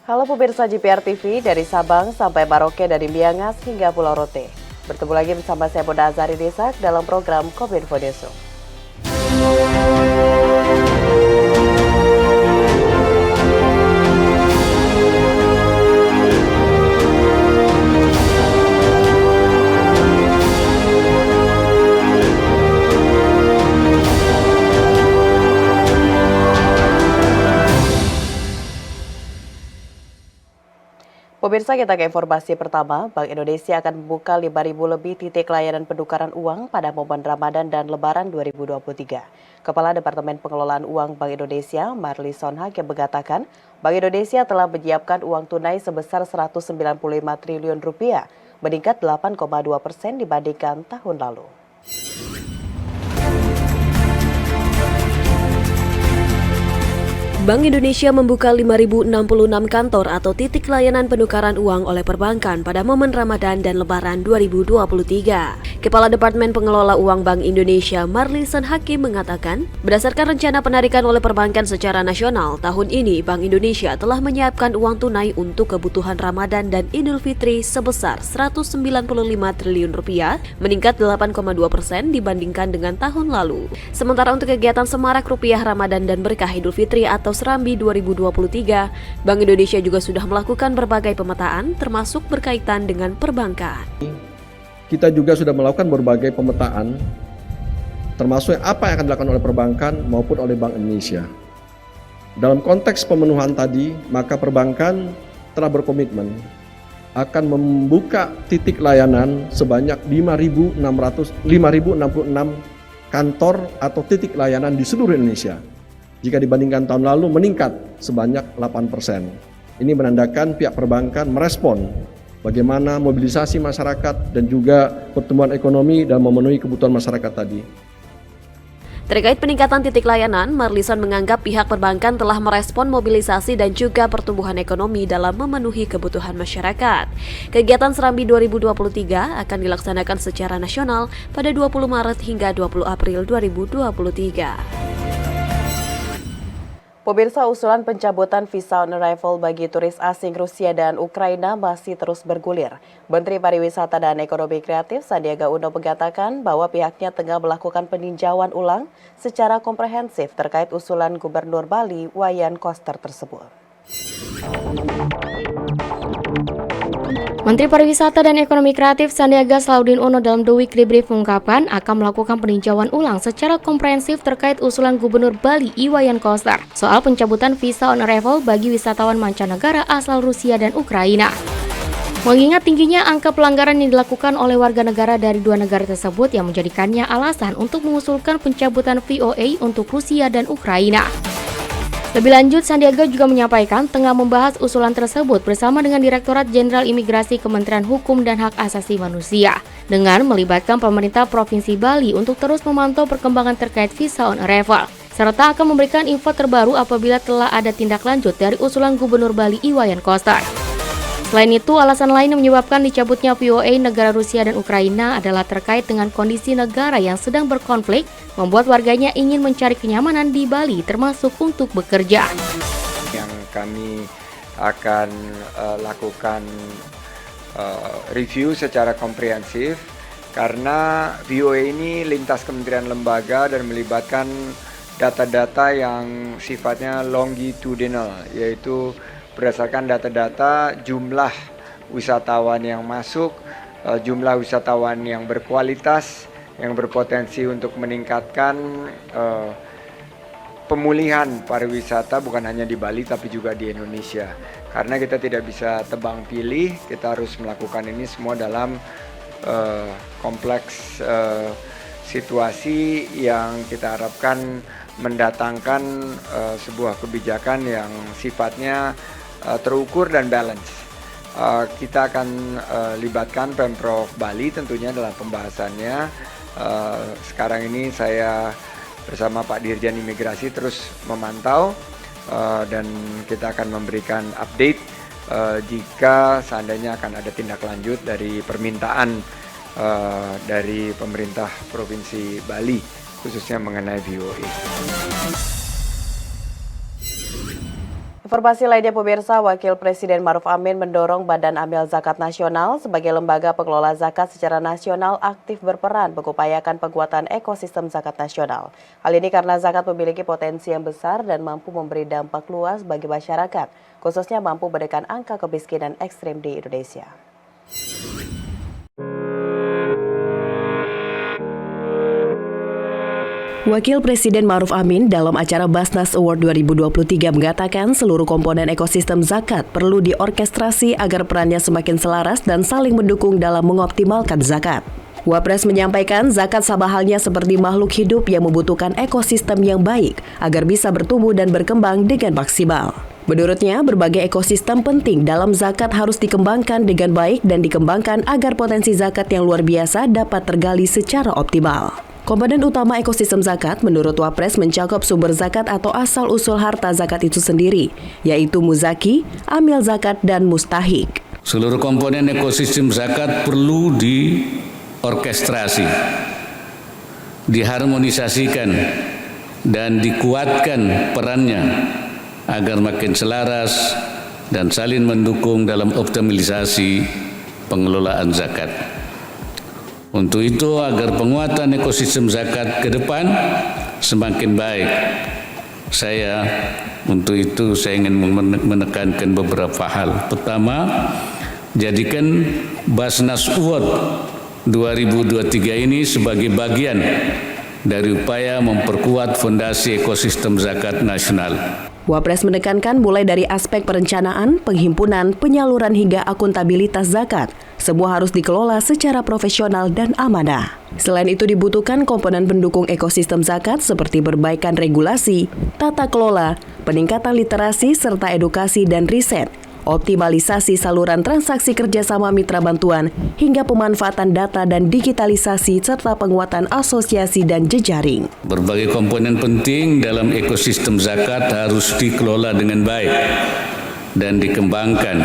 Halo pemirsa GPR TV, dari Sabang sampai Maroke, dari Miangas hingga Pulau Rote. Bertemu lagi bersama saya Bunda Azari Desak dalam program Kominfo Deso. Pemirsa, kita ke informasi pertama. Bank Indonesia akan membuka 5.000 lebih titik layanan penukaran uang pada momen Ramadan dan Lebaran 2023. Kepala Departemen Pengelolaan Uang Bank Indonesia, Marlison Hakim mengatakan, Bank Indonesia telah menyiapkan uang tunai sebesar 195 triliun rupiah, meningkat 8,2% dibandingkan tahun lalu. Bank Indonesia membuka 5.066 kantor atau titik layanan penukaran uang oleh perbankan pada momen Ramadan dan Lebaran 2023. Kepala Departemen Pengelola Uang Bank Indonesia, Marlison Hakim mengatakan, berdasarkan rencana penarikan oleh perbankan secara nasional, tahun ini Bank Indonesia telah menyiapkan uang tunai untuk kebutuhan Ramadan dan Idul Fitri sebesar 195 triliun rupiah, meningkat 8,2% dibandingkan dengan tahun lalu. Sementara untuk kegiatan Semarak Rupiah Ramadan dan Berkah Idul Fitri atau Serambi 2023, Bank Indonesia juga sudah melakukan berbagai pemetaan termasuk berkaitan dengan perbankan. Kita juga sudah melakukan berbagai pemetaan termasuk apa yang akan dilakukan oleh perbankan maupun oleh Bank Indonesia. Dalam konteks pemenuhan tadi, maka perbankan telah berkomitmen akan membuka titik layanan sebanyak 5.066 kantor atau titik layanan di seluruh Indonesia. Jika dibandingkan tahun lalu meningkat sebanyak 8%. Ini menandakan pihak perbankan merespon bagaimana mobilisasi masyarakat dan juga pertumbuhan ekonomi dan memenuhi kebutuhan masyarakat tadi. Terkait peningkatan titik layanan, Marlison menganggap pihak perbankan telah merespon mobilisasi dan juga pertumbuhan ekonomi dalam memenuhi kebutuhan masyarakat. Kegiatan Serambi 2023 akan dilaksanakan secara nasional pada 20 Maret hingga 20 April 2023. Pemirsa, usulan pencabutan visa on arrival bagi turis asing Rusia dan Ukraina masih terus bergulir. Menteri Pariwisata dan Ekonomi Kreatif Sandiaga Uno mengatakan bahwa pihaknya tengah melakukan peninjauan ulang secara komprehensif terkait usulan Gubernur Bali Wayan Koster tersebut. Menteri Pariwisata dan Ekonomi Kreatif Sandiaga Salahuddin Uno dalam The Weekly Brief mengungkapkan akan melakukan peninjauan ulang secara komprehensif terkait usulan Gubernur Bali Wayan Koster soal pencabutan visa on arrival bagi wisatawan mancanegara asal Rusia dan Ukraina. Mengingat tingginya angka pelanggaran yang dilakukan oleh warga negara dari dua negara tersebut yang menjadikannya alasan untuk mengusulkan pencabutan VOA untuk Rusia dan Ukraina. Lebih lanjut, Sandiaga juga menyampaikan tengah membahas usulan tersebut bersama dengan Direktorat Jenderal Imigrasi Kementerian Hukum dan Hak Asasi Manusia dengan melibatkan pemerintah Provinsi Bali untuk terus memantau perkembangan terkait visa on arrival, serta akan memberikan info terbaru apabila telah ada tindak lanjut dari usulan Gubernur Bali Wayan Koster. Selain itu, alasan lain yang menyebabkan dicabutnya VOA negara Rusia dan Ukraina adalah terkait dengan kondisi negara yang sedang berkonflik, membuat warganya ingin mencari kenyamanan di Bali termasuk untuk bekerja. Yang kami akan lakukan review secara komprehensif karena VOA ini lintas kementerian lembaga dan melibatkan data-data yang sifatnya longitudinal, yaitu berdasarkan data-data jumlah wisatawan yang masuk, jumlah wisatawan yang berkualitas, yang berpotensi untuk meningkatkan pemulihan pariwisata bukan hanya di Bali tapi juga di Indonesia. Karena kita tidak bisa tebang pilih, kita harus melakukan ini semua dalam kompleks situasi yang kita harapkan mendatangkan sebuah kebijakan yang sifatnya terukur dan balance. Kita akan libatkan Pemprov Bali tentunya dalam pembahasannya. Sekarang ini saya bersama Pak Dirjen Imigrasi terus memantau dan kita akan memberikan update jika seandainya akan ada tindak lanjut dari permintaan dari pemerintah Provinsi Bali khususnya mengenai VOA. Informasi lainnya pemirsa, Wakil Presiden Maruf Amin mendorong Badan Amil Zakat Nasional sebagai lembaga pengelola zakat secara nasional aktif berperan mengupayakan penguatan ekosistem zakat nasional. Hal ini karena zakat memiliki potensi yang besar dan mampu memberi dampak luas bagi masyarakat, khususnya mampu menekan angka kemiskinan ekstrim di Indonesia. Wakil Presiden Maruf Amin dalam acara Basnas Award 2023 mengatakan seluruh komponen ekosistem zakat perlu diorkestrasi agar perannya semakin selaras dan saling mendukung dalam mengoptimalkan zakat. Wapres menyampaikan zakat sama halnya seperti makhluk hidup yang membutuhkan ekosistem yang baik agar bisa bertumbuh dan berkembang dengan maksimal. Menurutnya, berbagai ekosistem penting dalam zakat harus dikembangkan dengan baik dan dikembangkan agar potensi zakat yang luar biasa dapat tergali secara optimal. Komponen utama ekosistem zakat menurut Wapres mencakup sumber zakat atau asal-usul harta zakat itu sendiri, yaitu muzaki, amil zakat, dan mustahik. Seluruh komponen ekosistem zakat perlu diorkestrasi, diharmonisasikan, dan dikuatkan perannya agar makin selaras dan saling mendukung dalam optimalisasi pengelolaan zakat. Untuk itu, agar penguatan ekosistem zakat ke depan semakin baik, saya ingin menekankan beberapa hal. Pertama, jadikan Basnas Award 2023 ini sebagai bagian dari upaya memperkuat fondasi ekosistem zakat nasional. Wapres menekankan mulai dari aspek perencanaan, penghimpunan, penyaluran hingga akuntabilitas zakat, semua harus dikelola secara profesional dan amanah. Selain itu dibutuhkan komponen pendukung ekosistem zakat seperti perbaikan regulasi, tata kelola, peningkatan literasi serta edukasi dan riset, optimalisasi saluran transaksi kerjasama mitra bantuan, hingga pemanfaatan data dan digitalisasi serta penguatan asosiasi dan jejaring. Berbagai komponen penting dalam ekosistem zakat harus dikelola dengan baik dan dikembangkan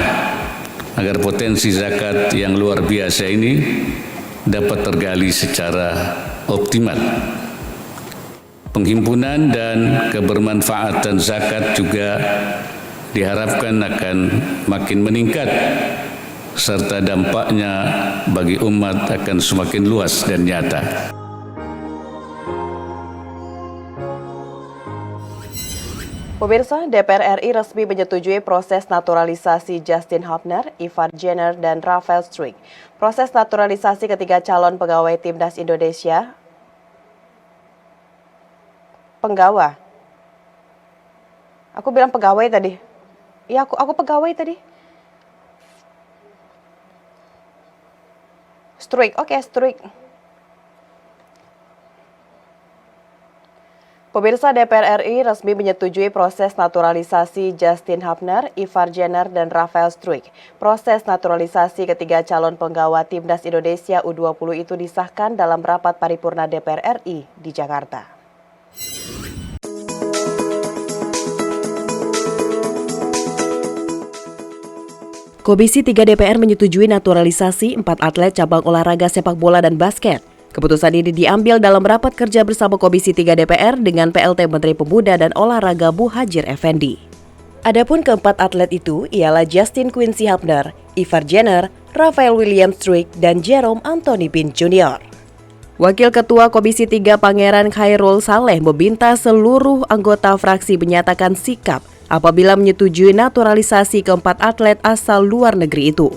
agar potensi zakat yang luar biasa ini dapat tergali secara optimal. Penghimpunan dan kebermanfaatan zakat juga diharapkan akan makin meningkat, serta dampaknya bagi umat akan semakin luas dan nyata. Pemirsa, DPR RI resmi menyetujui proses naturalisasi Justin Hubner, Ivar Jenner, dan Rafael Struik. Proses naturalisasi ketiga calon pegawai Timnas Indonesia Aku bilang pegawai tadi. Ya, aku pegawai tadi. Struik, oke, Struik. Pemirsa, DPR RI resmi menyetujui proses naturalisasi Justin Hubner, Ivar Jenner, dan Rafael Struik. Proses naturalisasi ketiga calon penggawa Timnas Indonesia U20 itu disahkan dalam rapat paripurna DPR RI di Jakarta. Komisi 3 DPR menyetujui naturalisasi 4 atlet cabang olahraga sepak bola dan basket. Keputusan ini diambil dalam rapat kerja bersama Komisi 3 DPR dengan PLT Menteri Pemuda dan Olahraga Muhadjir Effendi. Adapun keempat atlet itu ialah Justin Quincy Hubner, Ivar Jenner, Rafael William Struik, dan Jerome Anthony Bin Jr. Wakil Ketua Komisi 3 Pangeran Khairul Saleh meminta seluruh anggota fraksi menyatakan sikap apabila menyetujui naturalisasi keempat atlet asal luar negeri itu.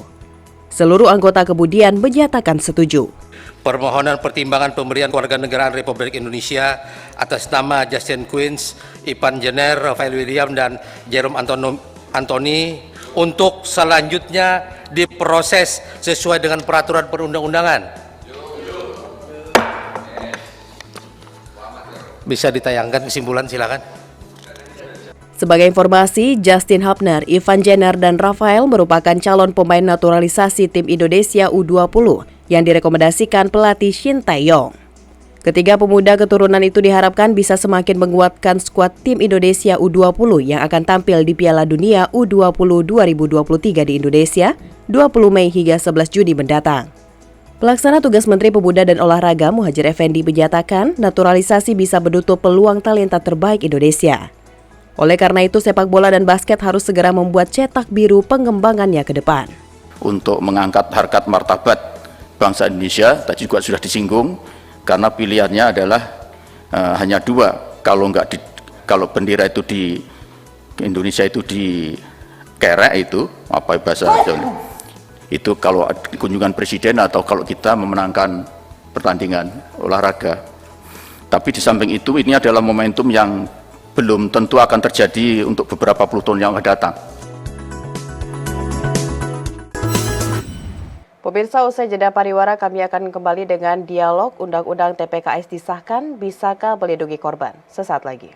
Seluruh anggota kemudian menyatakan setuju. Permohonan pertimbangan pemberian kewarganegaraan Republik Indonesia atas nama Justin Quincy, Ivan Jenner, Rafael William, dan Jerome Anthony untuk selanjutnya diproses sesuai dengan peraturan perundang-undangan. Bisa ditayangkan kesimpulan, silakan. Sebagai informasi, Justin Hubner, Ivan Jenner, dan Rafael merupakan calon pemain naturalisasi tim Indonesia U20 yang direkomendasikan pelatih Shin Tae-yong. Ketiga pemuda keturunan itu diharapkan bisa semakin menguatkan skuad tim Indonesia U20 yang akan tampil di Piala Dunia U20 2023 di Indonesia 20 Mei hingga 11 Juni mendatang. Pelaksana tugas Menteri Pemuda dan Olahraga Muhadjir Effendi menyatakan naturalisasi bisa menutup peluang talenta terbaik Indonesia. Oleh karena itu, sepak bola dan basket harus segera membuat cetak biru pengembangannya ke depan. Untuk mengangkat harkat martabat bangsa Indonesia, tadi juga sudah disinggung, karena pilihannya adalah hanya dua. Kalau bendera itu di Indonesia itu dikerek itu, apa bahasa itu kalau kunjungan presiden atau kalau kita memenangkan pertandingan olahraga. Tapi di samping itu, ini adalah momentum yang belum tentu akan terjadi untuk beberapa puluh tahun yang akan datang. Pemirsa, usai jeda pariwara kami akan kembali dengan dialog Undang-Undang TPKS disahkan, bisakah melindungi korban? Sesaat lagi.